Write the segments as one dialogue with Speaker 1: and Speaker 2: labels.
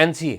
Speaker 1: NCA।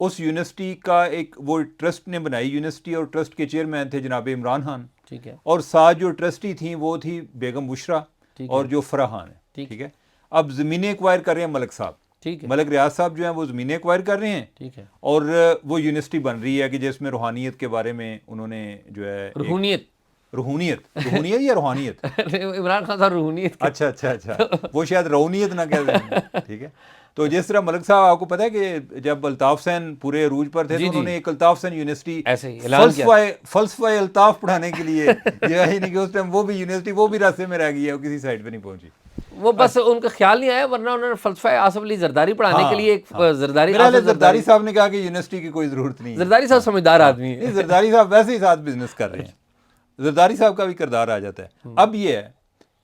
Speaker 2: اس university کا ایک وہ ٹرسٹ نے بنائی یونیورسٹی, اور ٹرسٹ کے چیئرمین تھے جناب عمران خان,
Speaker 1: ٹھیک ہے,
Speaker 2: اور ساتھ جو ٹرسٹی تھیں وہ تھی بیگم بشرا اور جو فراحان ہے. ٹھیک ہے, اب زمینیں ایکوائر کر رہے ہیں ملک صاحب,
Speaker 1: ٹھیک ہے,
Speaker 2: ملک ریاض صاحب جو ہیں وہ زمینیں ایکوائر کر رہے ہیں,
Speaker 1: ٹھیک ہے,
Speaker 2: اور وہ یونیورسٹی بن رہی ہے کہ جس میں روحانیت کے بارے میں انہوں نے جو ہے روحانیت یا روحانیت
Speaker 1: عمران خان صاحب روحانیت,
Speaker 2: اچھا وہ شاید رونیت نہ کہہ رہے ہیں. ٹھیک ہے, تو جس طرح ملک صاحب آپ کو پتا ہے کہ جب الطاف حسین پورے عروج پر تھے تو انہوں نے ایک الطاف حسین یونیورسٹی فلسفہ الطاف پڑھانے کے لیے یہ نہیں کہ اس ٹائم وہ بھی یونیورسٹی وہ بھی راستے میں رہ گئی ہے, وہ کسی سائٹ پہ نہیں پہنچی,
Speaker 1: وہ بس ان کا خیال نہیں آیا, ورنہ انہوں نے فلسفہ آصف علی زرداری پڑھانے کے لیے ایک
Speaker 2: زرداری صاحب نے کہا کہ یونیورسٹی کی کوئی ضرورت نہیں ہے.
Speaker 1: زرداری صاحب سمجھدار آدمی ہے,
Speaker 2: زرداری صاحب ویسے ہی ساتھ بزنس کر رہے ہیں, زرداری صاحب کا بھی کردار آ جاتا ہے. اب یہ ہے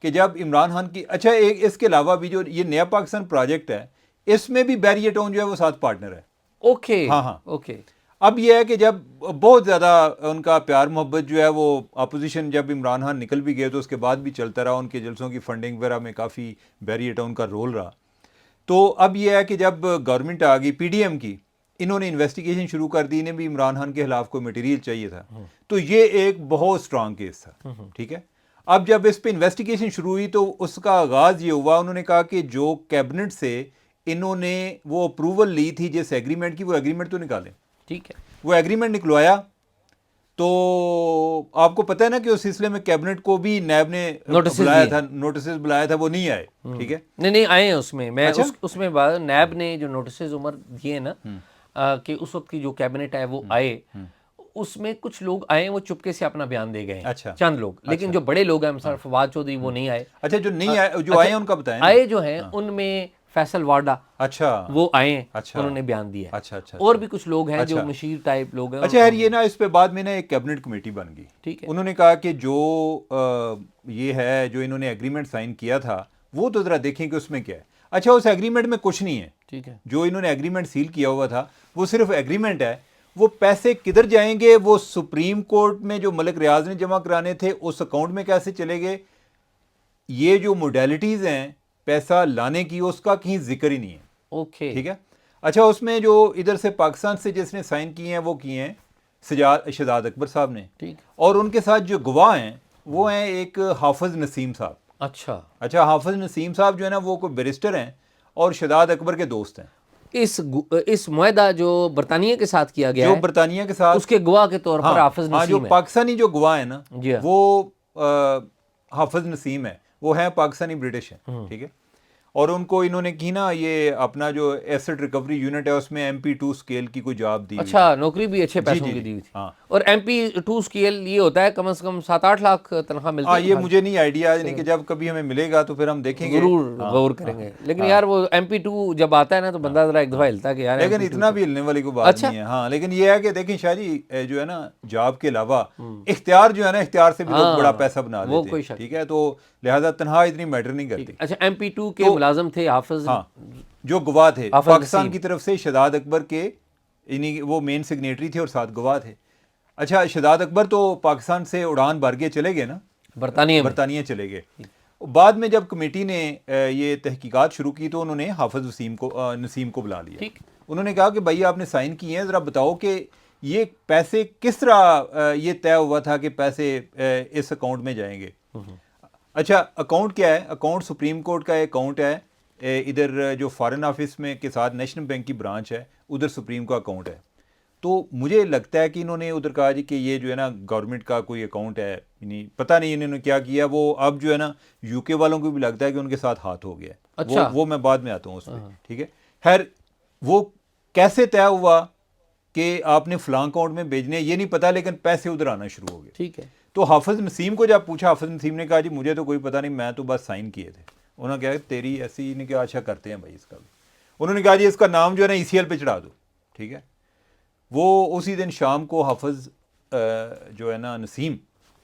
Speaker 2: کہ جب عمران خان کی اچھا ایک اس کے علاوہ بھی جو یہ نیا پاکستان پروجیکٹ ہے اس میں بھی بیری ٹاؤن جو ہے وہ ساتھ پارٹنر ہے.
Speaker 1: اوکے,
Speaker 2: ہاں
Speaker 1: اوکے.
Speaker 2: اب یہ ہے کہ جب بہت زیادہ ان کا پیار محبت جو ہے وہ اپوزیشن جب عمران خان نکل بھی گئے تو اس کے بعد بھی چلتا رہا, ان کے جلسوں کی فنڈنگ وغیرہ میں کافی بیری ٹاؤن کا رول رہا. تو اب یہ ہے کہ جب گورنمنٹ آ گئی پی ڈی ایم کی, انہوں نے انویسٹیگیشن شروع کر دی, انہیں بھی عمران خان کے خلاف کوئی مٹیریل چاہیے تھا, تو یہ ایک بہت اسٹرانگ کیس تھا. ٹھیک ہے, اب جب اس پہ انویسٹیگیشن شروع ہوئی تو اس کا آغاز یہ ہوا, انہوں نے کہا کہ جو کیبنٹ سے انہوں نے وہ اپروول لی تھی جس ایگریمنٹ کی, وہ ایگریمنٹ تو نکالیں.
Speaker 1: ٹھیک ہے,
Speaker 2: وہ ایگریمنٹ نکلوایا تو آپ کو پتہ ہے نا کہ اس سلسلے میں کیبنٹ کو بھی نیب نے بلایا تھا, نوٹسز بلایا تھا, وہ نہیں آئے. ٹھیک ہے,
Speaker 1: نہیں آئے ہیں اس میں اس میں نیب نے جو نوٹسز عمر دیے نا کہ اس وقت کی جو کیبنٹ ہے وہ آئے, اس میں کچھ لوگ آئے وہ چپکے سے اپنا بیان دے گئے, چند لوگ, لیکن جو بڑے لوگ ہیں مثلا فواد چودھری وہ نہیں آئے.
Speaker 2: اچھا, جو نہیں آئے, جو آئے ان کا بتائیں.
Speaker 1: آئے جو ہیں ان میں فیصل واڈا,
Speaker 2: اچھا
Speaker 1: وہ آئے ہیں, انہوں نے بیان دیا.
Speaker 2: اچھا,
Speaker 1: اور بھی کچھ لوگ ہیں جو مشیر ٹائپ لوگ ہیں.
Speaker 2: اچھا یار, یہ نا اس پہ بعد میں نا ایک کیبنٹ کمیٹی بن گئی.
Speaker 1: ٹھیک ہے,
Speaker 2: انہوں نے کہا کہ جو یہ ہے جو انہوں نے ایگریمنٹ سائن کیا تھا وہ تو ذرا دیکھیں کہ اس میں کیا ہے. اچھا, اس ایگریمنٹ میں کچھ نہیں ہے.
Speaker 1: ٹھیک ہے,
Speaker 2: جو انہوں نے ایگریمنٹ سیل کیا ہوا تھا وہ صرف ایگریمنٹ ہے, وہ پیسے کدھر جائیں گے, وہ سپریم کورٹ میں جو ملک ریاض نے جمع کرانے تھے اس اکاؤنٹ میں کیسے چلے گئے, یہ جو موڈیلٹیز ہیں پیسہ لانے کی اس کا کہیں ذکر ہی نہیں ہے.
Speaker 1: اوکے,
Speaker 2: ٹھیک ہے. اچھا, اس میں جو ادھر سے پاکستان سے جس نے سائن کیے ہیں وہ کیے ہیں شہزاد اکبر صاحب نے, اور ان کے ساتھ جو گواہ ہیں وہ ہیں ایک حافظ نسیم صاحب. اچھا, حافظ نسیم صاحب جو ہے نا وہ کوئی بیرسٹر ہیں اور شہزاد اکبر کے دوست ہیں.
Speaker 1: اس معاہدہ جو برطانیہ کے ساتھ کیا گیا
Speaker 2: جو
Speaker 1: ہے,
Speaker 2: برطانیہ کے ساتھ
Speaker 1: اس کے گواہ کے طور پر حافظ نسیم
Speaker 2: جو
Speaker 1: ہے.
Speaker 2: پاکستانی جو گواہ ہیں نا وہ حافظ نسیم ہے, وہ ہیں پاکستانی برٹش ہیں. ٹھیک ہے, اور ان کو انہوں نے کی نا یہ اپنا جو ایسٹ ریکوری یونٹ ہے اس میں MP2 اسکیل کی کوئی جاب دی.
Speaker 1: اچھا, نوکری بھی اچھے پیسوں کی دی ہوئی تھی. اور MP2 اسکیل یہ ہوتا ہے کم از کم 7-8 لاکھ تنخواہ ملتی ہے.
Speaker 2: یہ مجھے نہیں آئیڈیا, یعنی کہ جب کبھی ہمیں ملے گا تو پھر ہم دیکھیں گے,
Speaker 1: ضرور غور کریں گے. لیکن یار وہ MP2 جب آتا ہے نا تو بندہ ذرا ایک دفعہ ہلتا ہے کہ یار,
Speaker 2: لیکن اتنا بھی ہلنے والی کوئی بات نہیں ہے. ہاں, لیکن یہ ہے کہ دیکھیں شاہ جی جو ہے نا جاب کے علاوہ اختیار جو ہے نا, اختیار سے بھی لوگ بڑا پیسہ بنا لیتے ہیں. ٹھیک ہے, تو لہذا تنہا اتنی میٹر نہیں کرتی.
Speaker 1: اچھا, MP2 کے ملازم تھے حافظ,
Speaker 2: جو گواہ تھے پاکستان کی طرف سے شہزاد اکبر کے, یعنی وہ مین سگنیٹری تھے اور ساتھ گواہ تھے. اچھا, شہزاد اکبر تو پاکستان سے اڑان بھر کے چلے گئے نا, برطانیہ چلے گئے. بعد میں جب کمیٹی نے یہ تحقیقات شروع کی تو انہوں نے حافظ نسیم کو بلا لیا. انہوں نے کہا کہ بھائی آپ نے سائن کیے ہیں, ذرا بتاؤ کہ یہ پیسے کس طرح یہ طے ہوا تھا کہ پیسے اس اکاؤنٹ میں جائیں گے. اچھا, اکاؤنٹ کیا ہے؟ اکاؤنٹ سپریم کورٹ کا اکاؤنٹ ہے, ادھر جو فارن آفس میں کے ساتھ نیشنل بینک کی برانچ ہے ادھر سپریم کا اکاؤنٹ ہے. تو مجھے لگتا ہے کہ انہوں نے ادھر کہا جی کہ یہ جو ہے نا گورنمنٹ کا کوئی اکاؤنٹ ہے, یعنی پتہ نہیں انہوں نے کیا کیا. وہ اب جو ہے نا UK والوں کو بھی لگتا ہے کہ ان کے ساتھ ہاتھ ہو گیا ہے. وہ میں بعد میں آتا ہوں اس پہ. ٹھیک ہے, خیر وہ کیسے طے ہوا کہ آپ نے فلاں اکاؤنٹ میں بھیجنے یہ نہیں پتا, لیکن پیسے ادھر آنا شروع ہو گئے.
Speaker 1: ٹھیک ہے,
Speaker 2: تو حافظ نسیم کو جب پوچھا, حافظ نسیم نے کہا جی مجھے تو کوئی پتہ نہیں, میں تو بس سائن کیے تھے. انہوں نے کہا تیری ایسی نہیں کہ اچھا کرتے ہیں بھائی اس کا بھی. انہوں نے کہا جی اس کا نام جو ہے نا ECL پہ چڑھا دو. ٹھیک ہے, وہ اسی دن شام کو حافظ جو ہے نا نسیم,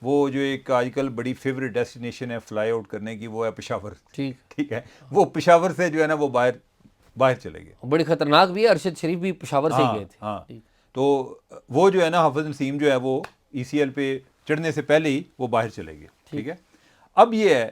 Speaker 2: وہ جو ایک آج کل بڑی فیوریٹ ڈیسٹینیشن ہے فلائی آؤٹ کرنے کی, وہ ہے پشاور. ٹھیک ہے, وہ پشاور سے جو ہے نا وہ باہر چلے گئے.
Speaker 1: بڑی خطرناک بھی ہے, ارشد شریف بھی پشاور سے گئے تھے.
Speaker 2: ہاں, تو وہ جو ہے نا حافظ نسیم جو ہے وہ ECL پہ چڑھنے سے پہلے ہی وہ باہر چلے گئے. ٹھیک ہے, اب یہ ہے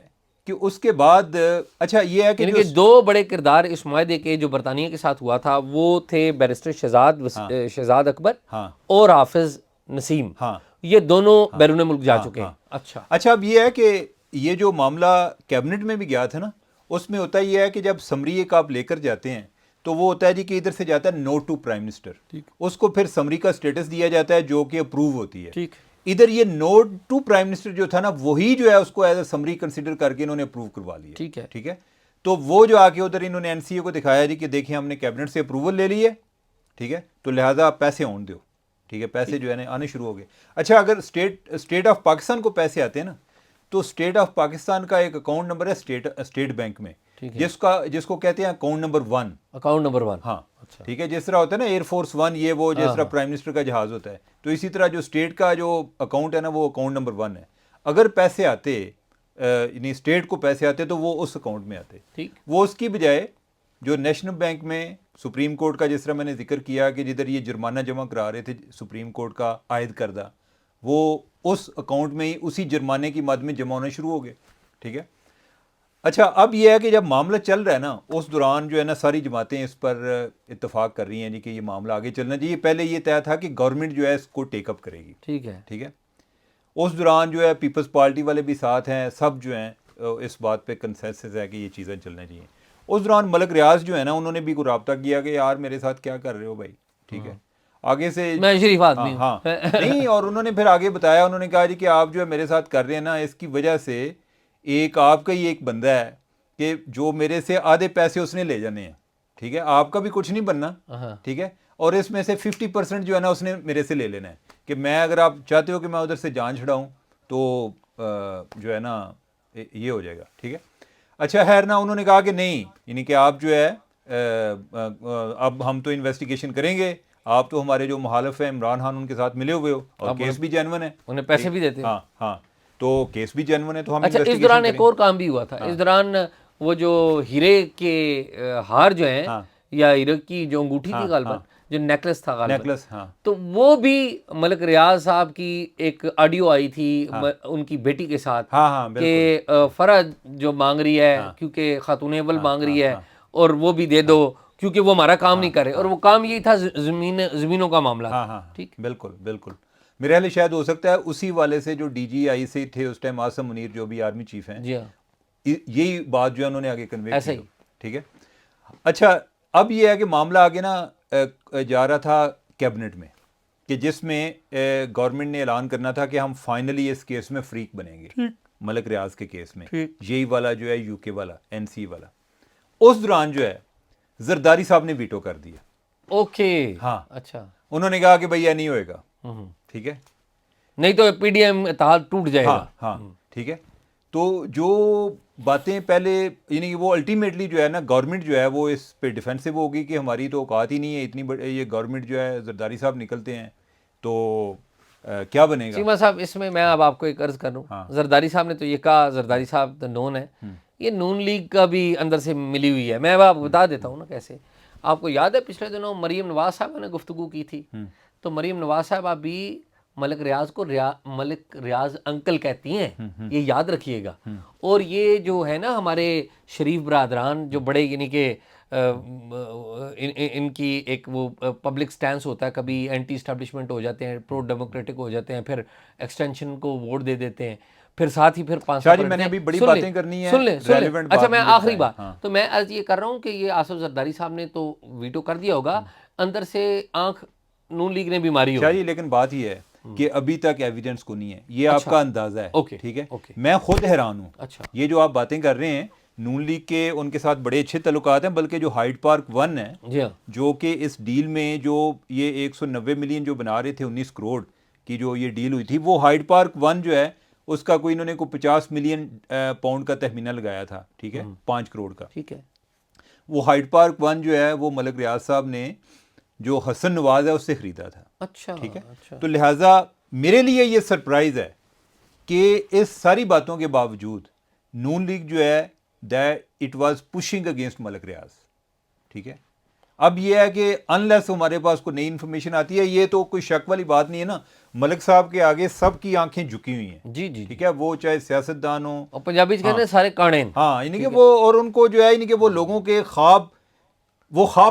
Speaker 2: کہ اس کے بعد اچھا یہ ہے کہ
Speaker 1: یعنی کہ دو بڑے کردار اس معاہدے کے جو برطانیہ کے ساتھ ہوا تھا وہ تھے بیرسٹر شہزاد اکبر
Speaker 2: ہاں
Speaker 1: اور حافظ نسیم.
Speaker 2: ہاں
Speaker 1: یہ دونوں بیرون ملک جا چکے ہیں.
Speaker 2: اچھا اب یہ ہے کہ یہ جو معاملہ کیبنٹ میں بھی گیا تھا نا, اس میں ہوتا یہ ہے کہ جب سمری ایک آپ لے کر جاتے ہیں تو وہ ہوتا ہے جی کہ ادھر سے جاتا ہے نوٹ ٹو پرائم منسٹر, اس کو پھر سمری کا سٹیٹس دیا جاتا ہے جو کہ اپروو ہوتی ہے. ادھر یہ نوٹ ٹو پرائم منسٹر جو تھا نا وہی جو ہے اس کو ایز اے سمری کنسیڈر کر کے انہوں نے اپروو کروا لیا. ٹھیک ہے, تو وہ جو آ کے ادھر انہوں نے این سی اے کو دکھایا جی کہ دیکھیں ہم نے کیبنٹ سے اپروول لے لی ہے, ٹھیک ہے, تو لہٰذا پیسے آن دو. ٹھیک ہے, پیسے جو ہے نا آنے شروع ہو گئے. اچھا اگر اسٹیٹ آف پاکستان کو پیسے آتے ہیں نا تو اسٹیٹ آف پاکستان کا ایک اکاؤنٹ نمبر ہے اسٹیٹ بینک میں, جس کو کہتے ہیں اکاؤنٹ نمبر 1.
Speaker 1: اکاؤنٹ نمبر 1,
Speaker 2: ہاں ٹھیک ہے, جس طرح ہوتا ہے نا ایئر فورس 1, یہ وہ جس طرح پرائم منسٹر کا جہاز ہوتا ہے, تو اسی طرح جو اسٹیٹ کا جو اکاؤنٹ ہے نا وہ اکاؤنٹ نمبر 1 ہے. اگر پیسے آتے یعنی اسٹیٹ کو پیسے آتے تو وہ اس اکاؤنٹ میں آتے. وہ اس کی بجائے جو نیشنل بینک میں سپریم کورٹ کا, جس طرح میں نے ذکر کیا کہ جدھر یہ جرمانہ جمع کرا رہے تھے سپریم کورٹ کا عائد کردہ, وہ اس اکاؤنٹ میں ہی اسی جرمانے کی مد میں جمع ہونا شروع ہو گئے. ٹھیک ہے, اچھا اب یہ ہے کہ جب معاملہ چل رہا ہے نا اس دوران جو ہے نا ساری جماعتیں اس پر اتفاق کر رہی ہیں جی کہ یہ معاملہ آگے چلنا چاہیے. پہلے یہ طے تھا کہ گورنمنٹ جو ہے اس کو ٹیک اپ کرے گی. ٹھیک ہے, اس دوران جو ہے پیپلز پارٹی والے بھی ساتھ ہیں, سب جو ہیں اس بات پہ کنسنسس ہے کہ یہ چیزیں چلنا چاہیے. اس دوران ملک ریاض جو ہے نا انہوں نے بھی کوئی رابطہ کیا کہ یار میرے ساتھ کیا کر رہے ہو بھائی. ٹھیک ہے, آگے سے
Speaker 1: میں شریف آدمی ہوں.
Speaker 2: ہاں نہیں, اور انہوں نے پھر آگے بتایا, انہوں نے کہا جی کہ آپ جو ہے میرے ساتھ کر رہے ہیں نا اس کی وجہ سے ایک آپ کا ہی ایک بندہ ہے کہ جو میرے سے آدھے پیسے اس نے لے جانے ہیں. ٹھیک ہے, آپ کا بھی کچھ نہیں بننا. ٹھیک ہے, اور اس میں سے 50% جو ہے نا اس نے میرے سے لے لینا ہے کہ میں اگر آپ چاہتے ہو کہ میں ادھر سے جان چھڑاؤں تو جو ہے نا یہ ہو جائے گا. ٹھیک ہے, اچھا خیر نا, انہوں نے کہا کہ نہیں, یعنی کہ آپ جو ہے اب ہم تو انویسٹیگیشن کریں گے, آپ تو ہمارے جو مخالف ہیں عمران خان ان کے ساتھ ملے ہوئے ہو اور کیس بھی جینون ہے,
Speaker 1: انہیں پیسے بھی دیتے ہیں.
Speaker 2: ہاں تو کیس بھی جینون ہے تو ہم
Speaker 1: اچھا اس دوران ایک اور کام بھی ہوا تھا. اس دوران وہ جو ہیرے کے ہار جو ہیں یا ہیرے کی جو انگوٹھی تھی غالباً, جو نیکلس تھا غالباً, تو وہ بھی ملک ریاض صاحب کی ایک آڈیو آئی تھی ان کی بیٹی کے ساتھ کہ فرح جو مانگ رہی ہے کیونکہ خاتون اول مانگ رہی ہے اور وہ بھی دے دو کیونکہ وہ ہمارا کام نہیں کرے, اور وہ کام یہی تھا زمینوں کا معاملہ.
Speaker 2: ٹھیک, بالکل میرے خیال شاید ہو سکتا ہے اسی والے سے جو ڈی جی آئی سے تھے اس ٹائم عاصم منیر جو بھی آرمی چیف ہیں, یہی بات جو ہے انہوں نے آگے کنوے کی. ٹھیک ہے, اچھا اب یہ ہے کہ معاملہ آگے نا جا رہا تھا کیبنٹ میں کہ جس میں گورنمنٹ نے اعلان کرنا تھا کہ ہم فائنلی اس کیس میں فریق بنیں گے, ملک ریاض کے کیس میں, یہی والا جو ہے یو کے والا این سی والا. اس دوران جو ہے زرداری صاحب نے ویٹو کر دیا.
Speaker 1: اوکے,
Speaker 2: ہاں
Speaker 1: اچھا,
Speaker 2: انہوں نے کہا کہ بھئی یہ نہیں ہوئے گا. ٹھیک ہے,
Speaker 1: نہیں تو پی ڈی ایم اتحاد ٹوٹ جائے گا.
Speaker 2: ہاں ٹھیک ہے, تو جو باتیں پہلے یعنی کہ وہ الٹیمیٹلی جو ہے نا گورنمنٹ جو ہے وہ اس پہ ڈیفینسو ہوگی کہ ہماری تو اوقات ہی نہیں ہے اتنی بڑی, یہ گورنمنٹ جو ہے زرداری صاحب نکلتے ہیں تو کیا بنے گا.
Speaker 1: چیمہ صاحب اس میں اب آپ کو ایک عرض کروں, زرداری صاحب نے تو یہ کہا, زرداری صاحب تو نون ہے, یہ نون لیگ کا بھی اندر سے ملی ہوئی ہے. میں اب آپ بتا دیتا ہوں نا کیسے. آپ کو یاد ہے پچھلے دنوں مریم نواز صاحب نے گفتگو کی تھی, تو مریم نواز صاحب ابھی ملک ریاض کو ملک ریاض انکل کہتی ہیں, یہ یاد رکھیے گا. اور یہ جو ہے نا ہمارے شریف برادران جو بڑے یعنی کہ ان کی ایک وہ پبلک سٹینس ہوتا ہے, کبھی اینٹی اسٹیبلشمنٹ ہو جاتے ہیں, پرو ڈیموکریٹک ہو جاتے ہیں, پھر ایکسٹینشن کو ووٹ دے دیتے ہیں, پھر ساتھ ہی پھر 500
Speaker 2: میں نے ابھی بڑی باتیں کرنی ہیں.
Speaker 1: سن لیں. اچھا میں آخری بات, تو میں عرض یہ کر رہا ہوں کہ یہ آصف زرداری صاحب نے تو ویٹو کر دیا ہوگا, اندر سے آنکھ نون لیگ نے بھی ماری ہوگی.
Speaker 2: لیکن بات یہ ہے کہ ابھی تک ایویڈنس کو نہیں ہے, یہ آپ کا اندازہ ہے. ٹھیک ہے, میں خود حیران ہوں. یہ جو آپ باتیں کر رہے ہیں نون لیگ کے ان کے ساتھ بڑے اچھے تعلقات ہیں, بلکہ جو ہائیڈ پارک 1 ہے جو کہ اس ڈیل میں جو یہ 190 ملین جو بنا رہے تھے 19 کروڑ کی جو یہ ڈیل ہوئی تھی, وہ ہائیڈ پارک 1 جو ہے اس کا کوئی انہوں نے کوئی 50 ملین پاؤنڈ کا تخمینہ لگایا تھا. ٹھیک ہے, 5 کروڑ کا.
Speaker 1: ٹھیک ہے,
Speaker 2: وہ ہائیڈ پارک 1 جو ہے وہ ملک ریاض صاحب نے جو حسن نواز ہے اس سے خریدا تھا.
Speaker 1: اچھا,
Speaker 2: ٹھیک ہے, تو لہٰذا میرے لیے یہ سرپرائز ہے کہ اس ساری باتوں کے باوجود نون لیگ جو ہے that it was pushing against Malik Riaz. ٹھیک ہے, اب یہ ہے کہ انلیس ہمارے پاس کوئی نئی انفارمیشن آتی ہے، یہ تو کوئی شک والی بات نہیں ہے نا، ملک صاحب کے آگے سب کی آنکھیں جھکی ہوئی ہیں،
Speaker 1: جی جی،
Speaker 2: ٹھیک ہے، وہ چاہے سیاستدان ہوں،
Speaker 1: اور پنجابی کہتے ہیں سارے کاڑے ہیں.
Speaker 2: ہاں، یعنی کہ وہ، اور ان کو جو ہے یعنی کہ وہ لوگوں کے خواب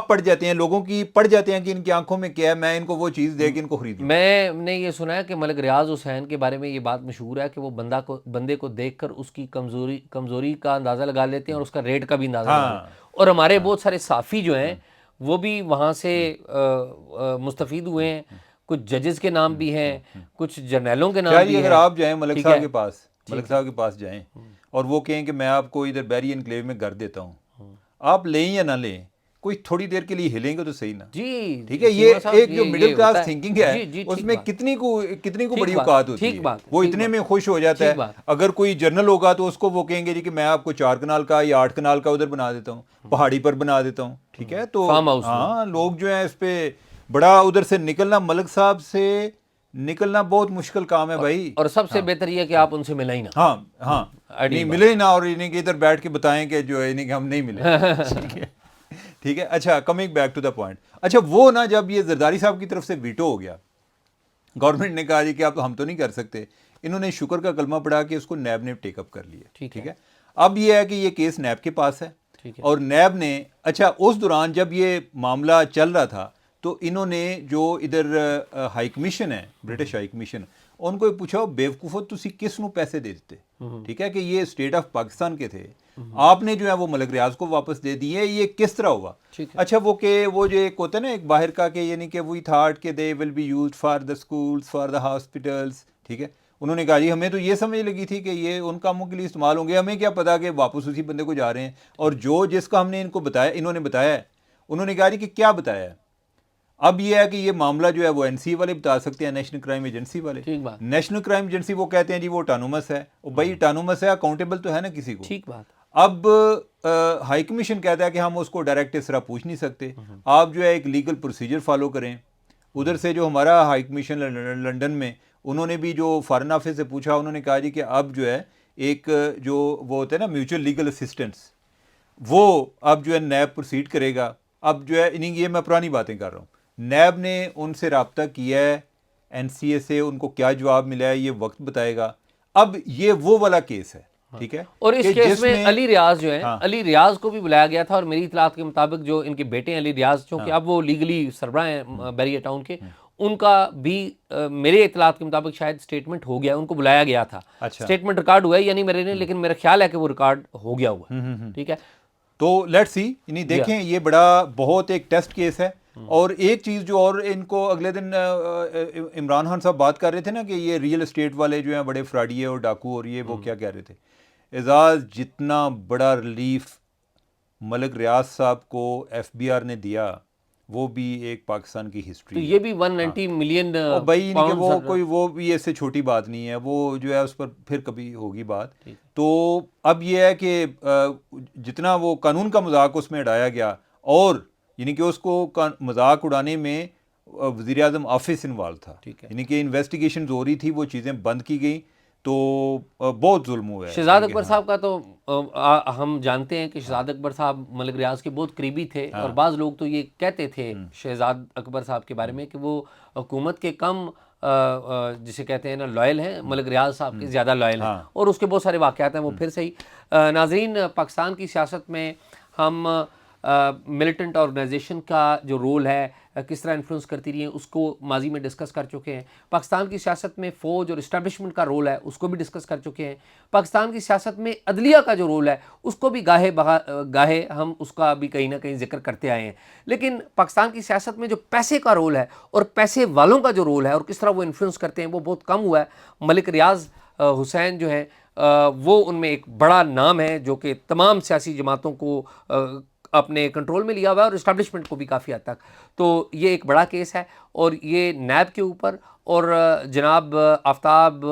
Speaker 2: پڑ جاتے ہیں، لوگوں کی پڑ جاتے ہیں کہ ان کی آنکھوں میں کیا ہے، میں ان کو وہ چیز دے کے ان کو خرید لوں.
Speaker 1: میں نے یہ سنا ہے کہ ملک ریاض حسین کے بارے میں یہ بات مشہور ہے کہ وہ بندے کو دیکھ کر اس کی کمزوری کا اندازہ لگا لیتے ہیں اور اس کا ریٹ کا بھی اندازہ لگا لیتے ہیں. اور ہمارے بہت سارے صحافی جو ہیں وہ بھی وہاں سے مستفید ہوئے ہیں. کچھ ججز کے نام بھی ہیں، کچھ جرنیلوں کے نام بھی ہیں.
Speaker 2: اگر آپ جائیں ملک صاحب کے پاس جائیں اور وہ کہیں کہ میں آپ کو ادھر بیری انکلیو میں گھر دیتا ہوں، آپ لیں یا نہ لیں، کوئی تھوڑی دیر کے لیے ہلیں گے تو صحیح نا.
Speaker 1: جی
Speaker 2: ٹھیک ہے، یہ ایک جو مڈل کلاس تھنکنگ ہے اس میں کتنی کو بڑی اوقات ہوتی ہے. وہ اتنے میں خوش ہو جاتا ہے. اگر کوئی جرنل ہوگا تو اس کو وہ کہیں گے جی کہ میں آپ کو 4 کنال کا یا 8 کنال کا ادھر بنا دیتا ہوں، پہاڑی پر بنا دیتا ہوں. ٹھیک ہے، تو ہاں لوگ جو ہیں اس پہ بڑا ادھر سے نکلنا، ملک صاحب سے نکلنا بہت مشکل کام ہے بھائی.
Speaker 1: اور سب سے بہتر یہ کہ آپ ان سے ملیں ہی نہ.
Speaker 2: ہاں نہیں ملے ہی نہ، اور انہیں کہ ادھر بیٹھ کے بتائیں کہ جو ہے انہیں کہ ہم نہیں ملے. ٹھیک ہے. اچھا، coming back to the point. اچھا، وہ نا جب یہ زرداری صاحب کی طرف سے ویٹو ہو گیا، گورنمنٹ نے کہا جی کہ آپ ہم تو نہیں کر سکتے، انہوں نے شکر کا کلمہ پڑھا کہ اس کو نیب نے ٹیک اپ کر لیا. ٹھیک ہے. اب یہ ہے کہ یہ کیس نیب کے پاس ہے، اور نیب نے، اچھا اس دوران جب یہ معاملہ چل رہا تھا تو انہوں نے جو ادھر ہائی کمیشن ہے، برٹش ہائی کمیشن، ان کو پوچھا بیوقوفو تسی کس نو پیسے دے دیتے. ٹھیک ہے، کہ یہ اسٹیٹ آف پاکستان کے تھے، آپ نے جو ہے وہ ملک ریاض کو واپس دے دیے، یہ کس طرح ہوا؟ اچھا، وہ جو ایک ہوتا ہے نا ایک باہر کا کہ یعنی کہ وی تھاٹ کہ they will be used for the schools, for the hospitals. ٹھیک ہے، انہوں نے کہا جی ہمیں تو یہ سمجھ لگی تھی کہ یہ ان کاموں کے لیے استعمال ہوں گے، ہمیں کیا پتا کہ واپس اسی بندے کو جا رہے ہیں. اور جس کا ہم نے ان کو بتایا، انہوں نے بتایا ہے، انہوں نے کہا جی کہ کیا بتایا ہے. اب یہ ہے کہ یہ معاملہ جو ہے وہ این سی والے بتا سکتے ہیں، نیشنل کرائم ایجنسی والے. نیشنل کرائم ایجنسی وہ کہتے ہیں جی وہ اٹانومس ہے. بھائی اٹانومس ہے، اکاؤنٹیبل تو ہے نا کسی کو.
Speaker 1: ٹھیک بات.
Speaker 2: اب ہائی کمیشن کہتا ہے کہ ہم اس کو ڈائریکٹ اس طرح پوچھ نہیں سکتے، آپ جو ہے ایک لیگل پروسیجر فالو کریں. ادھر سے جو ہمارا ہائی کمیشن لنڈن میں، انہوں نے بھی جو فارن آفس سے پوچھا، انہوں نے کہا جی کہ اب جو ہے ایک جو وہ ہوتا ہے نا میوچل لیگل اسسٹنس، وہ اب جو ہے نیب پروسیڈ کرے گا. اب جو ہے یہ میں پرانی باتیں کر رہا ہوں، نیب نے ان سے رابطہ کیا ہے، این سی اے سے، ان کو کیا جواب ملا ہے یہ وقت بتائے گا. اب یہ وہ والا کیس ہے. ٹھیک ہے،
Speaker 1: اور اس کیس میں علی ریاض جو ہے، علی ریاض کو بھی بلایا گیا تھا، اور میری اطلاعات کے مطابق جو ان کے بیٹے ہیں علی ریاض، چونکہ اب وہ لیگلی سربراہ ہیں بیریا ٹاؤن کے، ان کا بھی میرے اطلاعات کے مطابق شاید اسٹیٹمنٹ ہو گیا، ان کو بلایا گیا تھا. اسٹیٹمنٹ ریکارڈ ہوا ہے یا نہیں میرے نے، لیکن میرا خیال ہے کہ وہ ریکارڈ ہو گیا ہوا. ٹھیک ہے،
Speaker 2: تو لیٹس سی، یعنی دیکھیں یہ بڑا بہت ایک ٹیسٹ کیس ہے. اور ایک چیز جو اور ان کو اگلے دن عمران خان صاحب بات کر رہے تھے نا کہ یہ ریئل اسٹیٹ والے جو ہیں بڑے فراڈی اور ڈاکو، اور یہ وہ کیا کہہ رہے تھے، اعزاز جتنا بڑا ریلیف ملک ریاض صاحب کو ایف بی آر نے دیا وہ بھی ایک پاکستان کی ہسٹری.
Speaker 1: تو یہ بھی 190 ملین
Speaker 2: بھائی نہیں کہ وہ بھی ایسے چھوٹی بات نہیں ہے، وہ جو ہے اس پر پھر کبھی ہوگی بات. تو اب یہ ہے کہ جتنا وہ قانون کا مذاق اس میں اڑایا گیا، اور یعنی کہ اس کو مذاق اڑانے میں وزیر اعظم آفس انوالو تھا، یعنی کہ انویسٹیگیشن ہو رہی تھی، وہ چیزیں بند کی گئیں، تو بہت ظلم ہوا ہے.
Speaker 1: شہزاد اکبر صاحب کا تو ہم جانتے ہیں کہ شہزاد اکبر صاحب ملک ریاض کے بہت قریبی تھے، اور بعض لوگ تو یہ کہتے تھے شہزاد اکبر صاحب کے بارے میں کہ وہ حکومت کے کم جسے کہتے ہیں نا لائل ہیں، ملک ریاض صاحب کے زیادہ لائل ہیں، اور اس کے بہت سارے واقعات ہیں وہ پھر صحیح. ناظرین، پاکستان کی سیاست میں ہم ملیٹنٹ آرگنائزیشن کا جو رول ہے کس طرح انفلوئنس کرتی رہی ہیں اس کو ماضی میں ڈسکس کر چکے ہیں. پاکستان کی سیاست میں فوج اور اسٹیبلشمنٹ کا رول ہے اس کو بھی ڈسکس کر چکے ہیں. پاکستان کی سیاست میں عدلیہ کا جو رول ہے اس کو بھی گاہے ہم اس کا بھی کہیں نہ کہیں ذکر کرتے آئے ہیں. لیکن پاکستان کی سیاست میں جو پیسے کا رول ہے اور پیسے والوں کا جو رول ہے اور کس طرح وہ انفلوئنس کرتے ہیں وہ بہت کم ہوا ہے. ملک ریاض حسین جو ہیں وہ ان میں ایک بڑا نام ہے جو کہ تمام سیاسی جماعتوں کو اپنے کنٹرول میں لیا ہوا ہے، اور اسٹیبلشمنٹ کو بھی کافی حد تک. تو یہ ایک بڑا کیس ہے، اور یہ نیب کے اوپر اور جناب آفتاب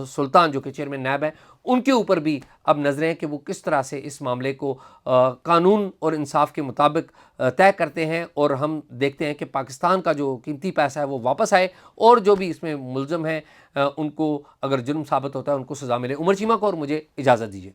Speaker 1: سلطان جو کہ چیئرمین نیب ہیں ان کے اوپر بھی اب نظریں کہ وہ کس طرح سے اس معاملے کو قانون اور انصاف کے مطابق طے کرتے ہیں، اور ہم دیکھتے ہیں کہ پاکستان کا جو قیمتی پیسہ ہے وہ واپس آئے، اور جو بھی اس میں ملزم ہیں ان کو اگر جرم ثابت ہوتا ہے ان کو سزا ملے. عمر چیمہ کو اور مجھے اجازت دیجیے.